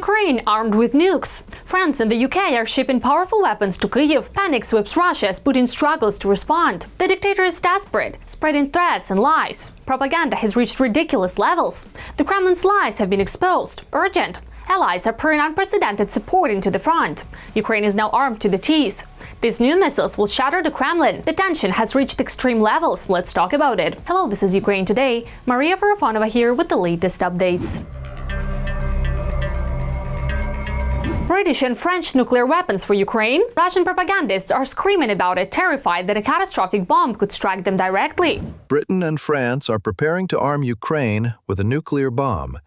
Ukraine armed with nukes. France and the UK are shipping powerful weapons to Kyiv. Panic sweeps Russia as Putin struggles to respond. The dictator is desperate, spreading threats and lies. Propaganda has reached ridiculous levels. The Kremlin's lies have been exposed. Urgent. Allies are pouring unprecedented support into the front. Ukraine is now armed to the teeth. These new missiles will shatter the Kremlin. The tension has reached extreme levels. Let's talk about it. Hello, this is Ukraine Today. Maria Farafonova here with the latest updates. British and French nuclear weapons for Ukraine? Russian propagandists are screaming about it, terrified that a catastrophic bomb could strike them directly. Britain and France are preparing to arm Ukraine with a nuclear bomb,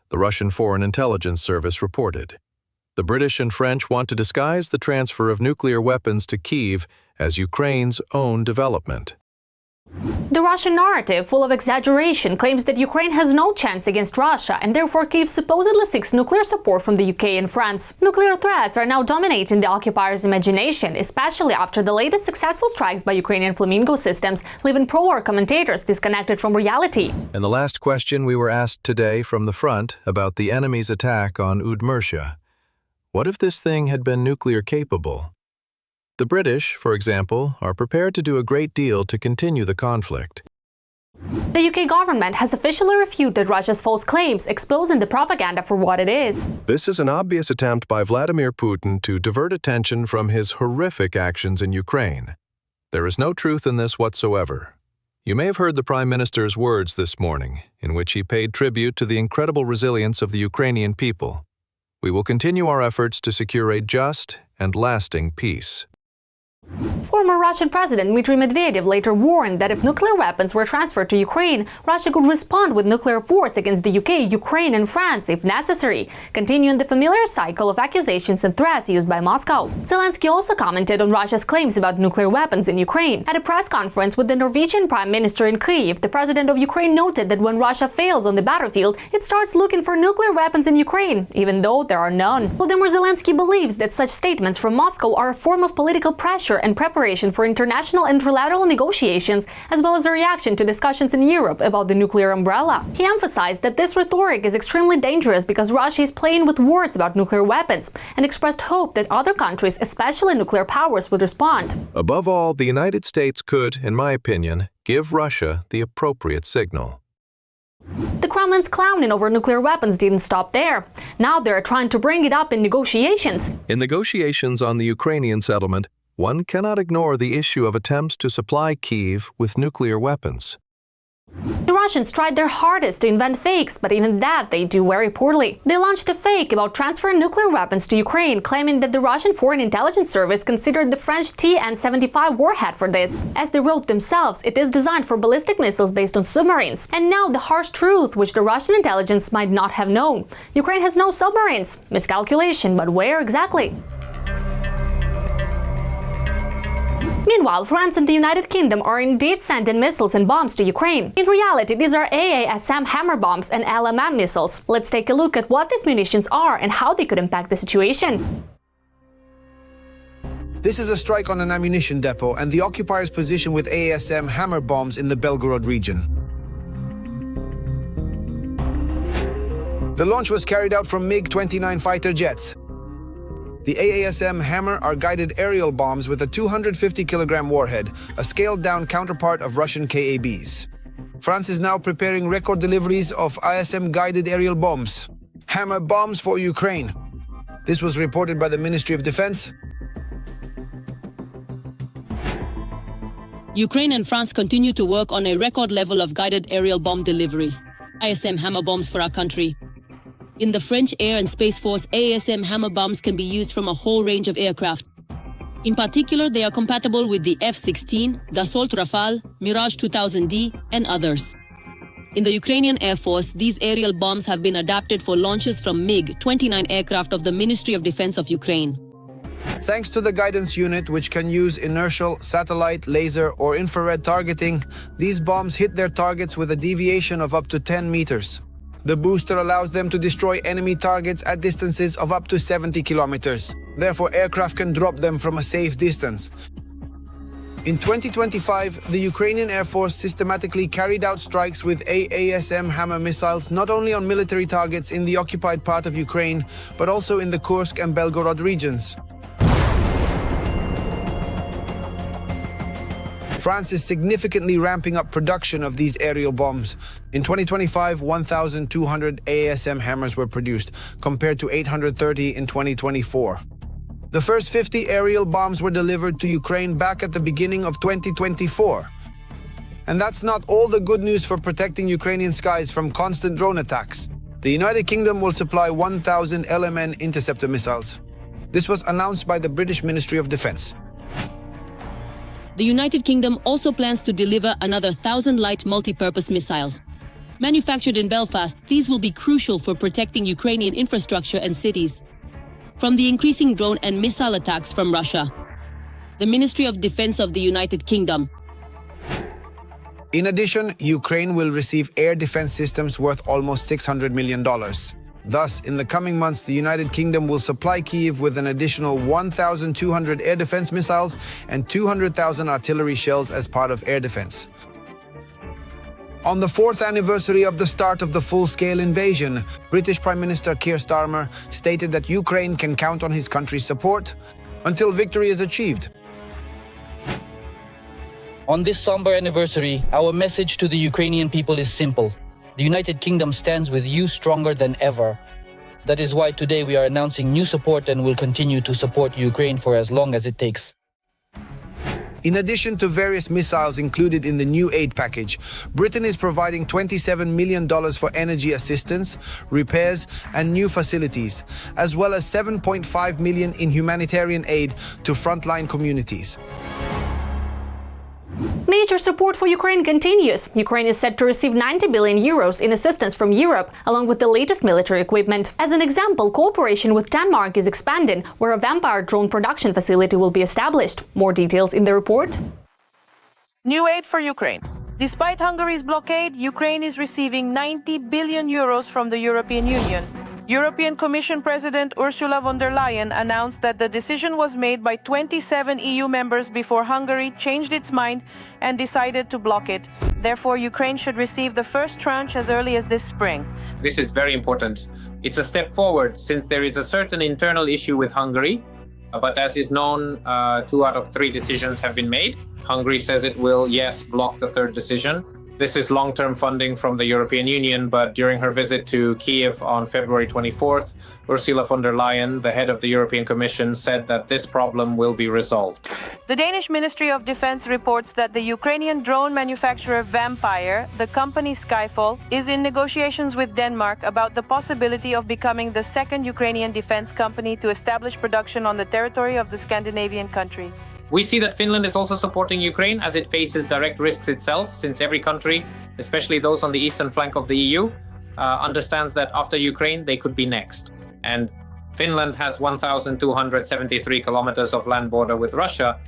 the Russian Foreign Intelligence Service reported. The British and French want to disguise the transfer of nuclear weapons to Kyiv as Ukraine's own development. The Russian narrative, full of exaggeration, claims that Ukraine has no chance against Russia, and therefore Kyiv supposedly seeks nuclear support from the UK and France. Nuclear threats are now dominating the occupiers' imagination, especially after the latest successful strikes by Ukrainian Flamingo systems, leaving pro-war commentators disconnected from reality. And the last question we were asked today from the front about the enemy's attack on Udmurtia. What if this thing had been nuclear capable? The British, for example, are prepared to do a great deal to continue the conflict. The UK government has officially refuted Russia's false claims, exposing the propaganda for what it is. This is an obvious attempt by Vladimir Putin to divert attention from his horrific actions in Ukraine. There is no truth in this whatsoever. You may have heard the Prime Minister's words this morning, in which he paid tribute to the incredible resilience of the Ukrainian people. We will continue our efforts to secure a just and lasting peace. Former Russian President Dmitry Medvedev later warned that if nuclear weapons were transferred to Ukraine, Russia could respond with nuclear force against the UK, Ukraine and France if necessary, continuing the familiar cycle of accusations and threats used by Moscow. Zelensky also commented on Russia's claims about nuclear weapons in Ukraine. At a press conference with the Norwegian Prime Minister in Kyiv, the President of Ukraine noted that when Russia fails on the battlefield, it starts looking for nuclear weapons in Ukraine, even though there are none. Volodymyr Zelensky believes that such statements from Moscow are a form of political pressure and preparation for international and trilateral negotiations, as well as a reaction to discussions in Europe about the nuclear umbrella. He emphasized that this rhetoric is extremely dangerous because Russia is playing with words about nuclear weapons, and expressed hope that other countries, especially nuclear powers, would respond. Above all, the United States could, in my opinion, give Russia the appropriate signal. The Kremlin's clowning over nuclear weapons didn't stop there. Now they're trying to bring it up in negotiations. In negotiations on the Ukrainian settlement, one cannot ignore the issue of attempts to supply Kyiv with nuclear weapons. The Russians tried their hardest to invent fakes, but even that they do very poorly. They launched a fake about transferring nuclear weapons to Ukraine, claiming that the Russian Foreign Intelligence Service considered the French TN-75 warhead for this. As they wrote themselves, it is designed for ballistic missiles based on submarines. And now the harsh truth, which the Russian intelligence might not have known. Ukraine has no submarines. Miscalculation, but where exactly? Meanwhile, France and the United Kingdom are indeed sending missiles and bombs to Ukraine. In reality, these are AASM hammer bombs and LMM missiles. Let's take a look at what these munitions are and how they could impact the situation. This is a strike on an ammunition depot and the occupiers' position with AASM hammer bombs in the Belgorod region. The launch was carried out from MiG-29 fighter jets. The AASM Hammer are guided aerial bombs with a 250-kilogram warhead, a scaled-down counterpart of Russian KABs. France is now preparing record deliveries of ISM-guided aerial bombs, Hammer bombs for Ukraine. This was reported by the Ministry of Defense. Ukraine and France continue to work on a record level of guided aerial bomb deliveries, ISM Hammer bombs for our country. In the French Air and Space Force, AASM hammer bombs can be used from a whole range of aircraft. In particular, they are compatible with the F-16, Dassault Rafale, Mirage 2000D, and others. In the Ukrainian Air Force, these aerial bombs have been adapted for launches from MiG-29 aircraft of the Ministry of Defense of Ukraine. Thanks to the guidance unit, which can use inertial, satellite, laser, or infrared targeting, these bombs hit their targets with a deviation of up to 10 meters. The booster allows them to destroy enemy targets at distances of up to 70 kilometers. Therefore, aircraft can drop them from a safe distance. In 2025, the Ukrainian Air Force systematically carried out strikes with AASM Hammer missiles not only on military targets in the occupied part of Ukraine, but also in the Kursk and Belgorod regions. France is significantly ramping up production of these aerial bombs. In 2025, 1,200 AASM Hammers were produced, compared to 830 in 2024. The first 50 aerial bombs were delivered to Ukraine back at the beginning of 2024. And that's not all the good news for protecting Ukrainian skies from constant drone attacks. The United Kingdom will supply 1,000 LMN interceptor missiles. This was announced by the British Ministry of Defence. The United Kingdom also plans to deliver another 1,000 light multi-purpose missiles. Manufactured in Belfast, these will be crucial for protecting Ukrainian infrastructure and cities from the increasing drone and missile attacks from Russia. The Ministry of Defense of the United Kingdom. In addition, Ukraine will receive air defense systems worth almost $600 million. Thus, in the coming months, the United Kingdom will supply Kyiv with an additional 1,200 air defense missiles and 200,000 artillery shells as part of air defense. On the 4th anniversary of the start of the full-scale invasion, British Prime Minister Keir Starmer stated that Ukraine can count on his country's support until victory is achieved. On this somber anniversary, our message to the Ukrainian people is simple. The United Kingdom stands with you stronger than ever. That is why today we are announcing new support and will continue to support Ukraine for as long as it takes. In addition to various missiles included in the new aid package, Britain is providing $27 million for energy assistance, repairs, and new facilities, as well as $7.5 million in humanitarian aid to frontline communities. Major support for Ukraine continues. Ukraine is set to receive 90 billion euros in assistance from Europe, along with the latest military equipment. As an example, cooperation with Denmark is expanding, where a Vampire drone production facility will be established. More details in the report. New aid for Ukraine. Despite Hungary's blockade, Ukraine is receiving 90 billion euros from the European Union. European Commission President Ursula von der Leyen announced that the decision was made by 27 EU members before Hungary changed its mind and decided to block it. Therefore, Ukraine should receive the first tranche as early as this spring. This is very important. It's a step forward since there is a certain internal issue with Hungary, but as is known, 2 out of 3 decisions have been made. Hungary says it will, yes, block the 3rd decision. This is long-term funding from the European Union, but during her visit to Kyiv on February 24th, Ursula von der Leyen, the head of the European Commission, said that this problem will be resolved. The Danish Ministry of Defense reports that the Ukrainian drone manufacturer Vampire, the company Skyfall, is in negotiations with Denmark about the possibility of becoming the 2nd Ukrainian defense company to establish production on the territory of the Scandinavian country. We see that Finland is also supporting Ukraine as it faces direct risks itself, since every country, especially those on the eastern flank of the EU, understands that after Ukraine, they could be next. And Finland has 1,273 kilometers of land border with Russia,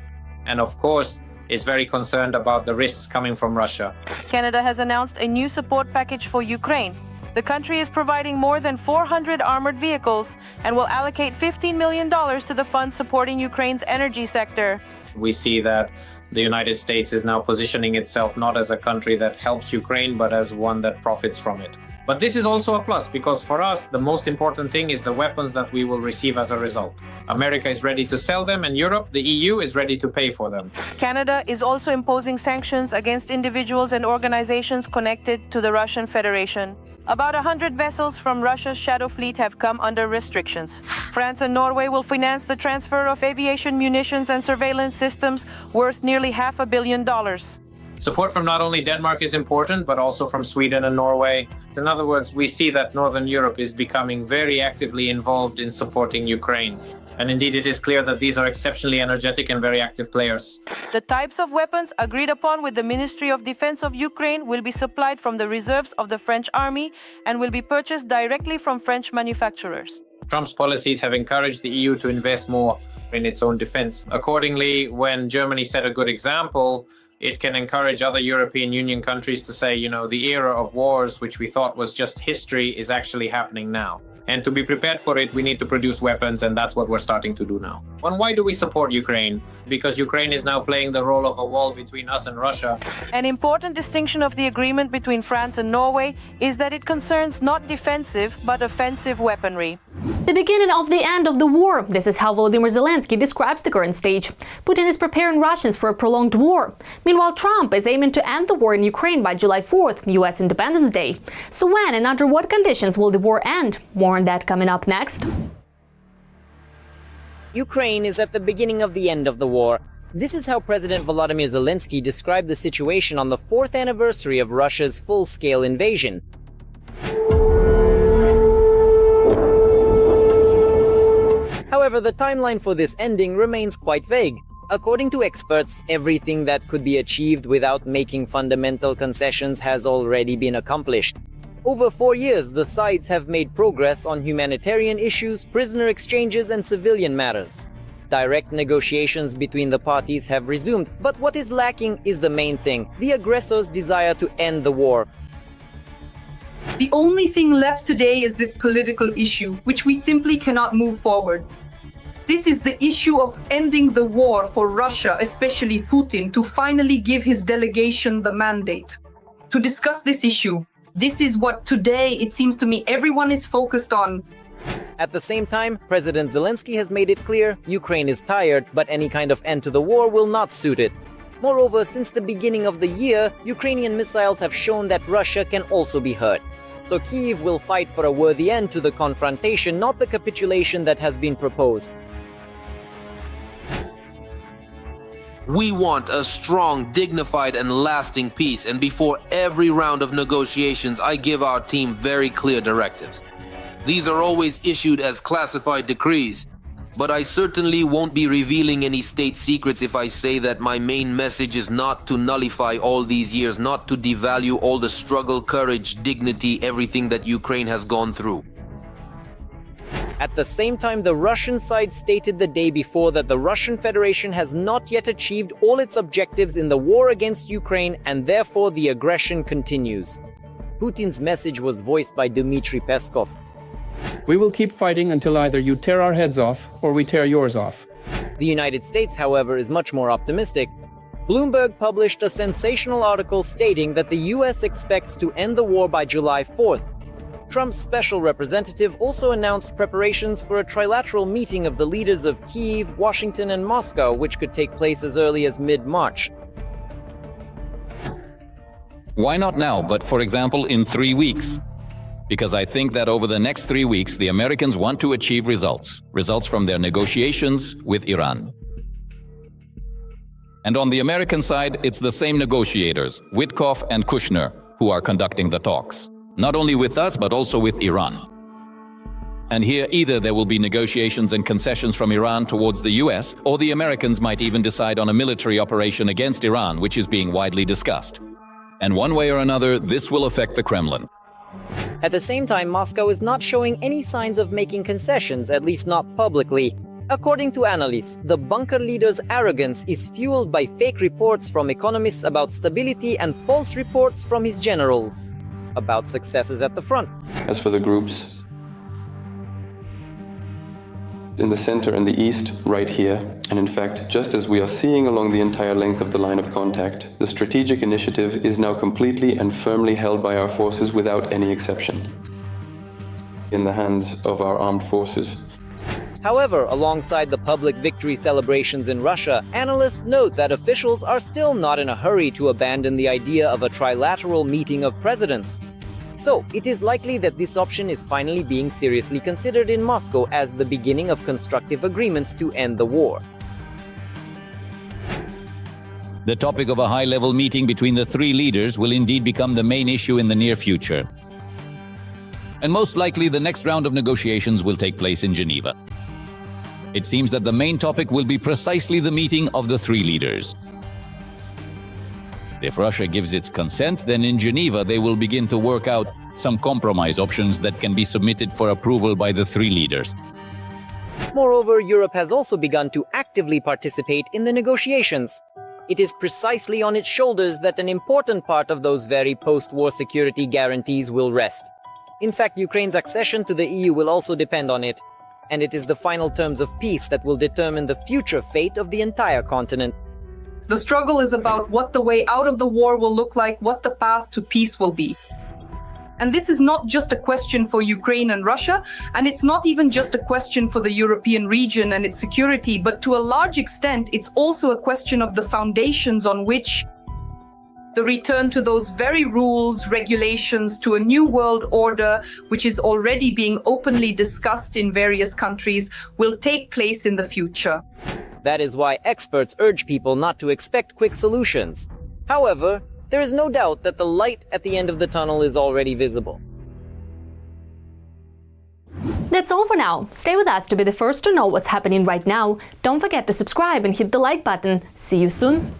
and of course, is very concerned about the risks coming from Russia. Canada has announced a new support package for Ukraine. The country is providing more than 400 armored vehicles and will allocate $15 million to the fund supporting Ukraine's energy sector. We see that the United States is now positioning itself not as a country that helps Ukraine, but as one that profits from it. But this is also a plus, because for us, the most important thing is the weapons that we will receive as a result. America is ready to sell them, and Europe, the EU, is ready to pay for them. Canada is also imposing sanctions against individuals and organizations connected to the Russian Federation. About 100 vessels from Russia's Shadow Fleet have come under restrictions. France and Norway will finance the transfer of aviation munitions and surveillance systems worth nearly $500 million. Support from not only Denmark is important, but also from Sweden and Norway. In other words, we see that Northern Europe is becoming very actively involved in supporting Ukraine. And indeed, it is clear that these are exceptionally energetic and very active players. The types of weapons agreed upon with the Ministry of Defense of Ukraine will be supplied from the reserves of the French army and will be purchased directly from French manufacturers. Trump's policies have encouraged the EU to invest more in its own defense. Accordingly, when Germany set a good example, it can encourage other European Union countries to say, the era of wars, which we thought was just history, is actually happening now. And to be prepared for it, we need to produce weapons, and that's what we're starting to do now. And why do we support Ukraine? Because Ukraine is now playing the role of a wall between us and Russia. An important distinction of the agreement between France and Norway is that it concerns not defensive but offensive weaponry. The beginning of the end of the war. This is how Volodymyr Zelensky describes the current stage. Putin is preparing Russians for a prolonged war. Meanwhile, Trump is aiming to end the war in Ukraine by July 4th, U.S. Independence Day. So when and under what conditions will the war end? More on that coming up next. Ukraine is at the beginning of the end of the war. This is how President Volodymyr Zelensky described the situation on the 4th anniversary of Russia's full-scale invasion. However, the timeline for this ending remains quite vague. According to experts, everything that could be achieved without making fundamental concessions has already been accomplished. Over 4 years, the sides have made progress on humanitarian issues, prisoner exchanges, and civilian matters. Direct negotiations between the parties have resumed, but what is lacking is the main thing: the aggressors' desire to end the war. The only thing left today is this political issue, which we simply cannot move forward. This is the issue of ending the war for Russia, especially Putin, to finally give his delegation the mandate to discuss this issue. This is what today, it seems to me, everyone is focused on. At the same time, President Zelensky has made it clear Ukraine is tired, but any kind of end to the war will not suit it. Moreover, since the beginning of the year, Ukrainian missiles have shown that Russia can also be hurt. So Kyiv will fight for a worthy end to the confrontation, not the capitulation that has been proposed. We want a strong, dignified, and lasting peace, and before every round of negotiations, I give our team very clear directives. These are always issued as classified decrees, but I certainly won't be revealing any state secrets if I say that my main message is not to nullify all these years, not to devalue all the struggle, courage, dignity, everything that Ukraine has gone through. At the same time, the Russian side stated the day before that the Russian Federation has not yet achieved all its objectives in the war against Ukraine, and therefore the aggression continues. Putin's message was voiced by Dmitry Peskov. We will keep fighting until either you tear our heads off or we tear yours off. The United States, however, is much more optimistic. Bloomberg published a sensational article stating that the US expects to end the war by July 4th. Trump's special representative also announced preparations for a trilateral meeting of the leaders of Kyiv, Washington, and Moscow, which could take place as early as mid-March. Why not now, but for example in 3 weeks? Because I think that over the next 3 weeks, the Americans want to achieve results from their negotiations with Iran. And on the American side, it's the same negotiators, Witkoff and Kushner, who are conducting the talks. Not only with us, but also with Iran. And here either there will be negotiations and concessions from Iran towards the US, or the Americans might even decide on a military operation against Iran, which is being widely discussed. And one way or another, this will affect the Kremlin. At the same time, Moscow is not showing any signs of making concessions, at least not publicly. According to analysts, the bunker leader's arrogance is fueled by fake reports from economists about stability and false reports from his generals about successes at the front. As for the groups in the center and the east, right here, and in fact, just as we are seeing along the entire length of the line of contact, the strategic initiative is now completely and firmly held by our forces without any exception, in the hands of our armed forces. However, alongside the public victory celebrations in Russia, analysts note that officials are still not in a hurry to abandon the idea of a trilateral meeting of presidents. So, it is likely that this option is finally being seriously considered in Moscow as the beginning of constructive agreements to end the war. The topic of a high-level meeting between the three leaders will indeed become the main issue in the near future. And most likely the next round of negotiations will take place in Geneva. It seems that the main topic will be precisely the meeting of the three leaders. If Russia gives its consent, then in Geneva they will begin to work out some compromise options that can be submitted for approval by the three leaders. Moreover, Europe has also begun to actively participate in the negotiations. It is precisely on its shoulders that an important part of those very post-war security guarantees will rest. In fact, Ukraine's accession to the EU will also depend on it, and it is the final terms of peace that will determine the future fate of the entire continent. The struggle is about what the way out of the war will look like, what the path to peace will be. And this is not just a question for Ukraine and Russia, and it's not even just a question for the European region and its security, but to a large extent, it's also a question of the foundations on which the return to those very rules, regulations, to a new world order, which is already being openly discussed in various countries, will take place in the future. That is why experts urge people not to expect quick solutions. However, there is no doubt that the light at the end of the tunnel is already visible. That's all for now. Stay with us to be the first to know what's happening right now. Don't forget to subscribe and hit the like button. See you soon.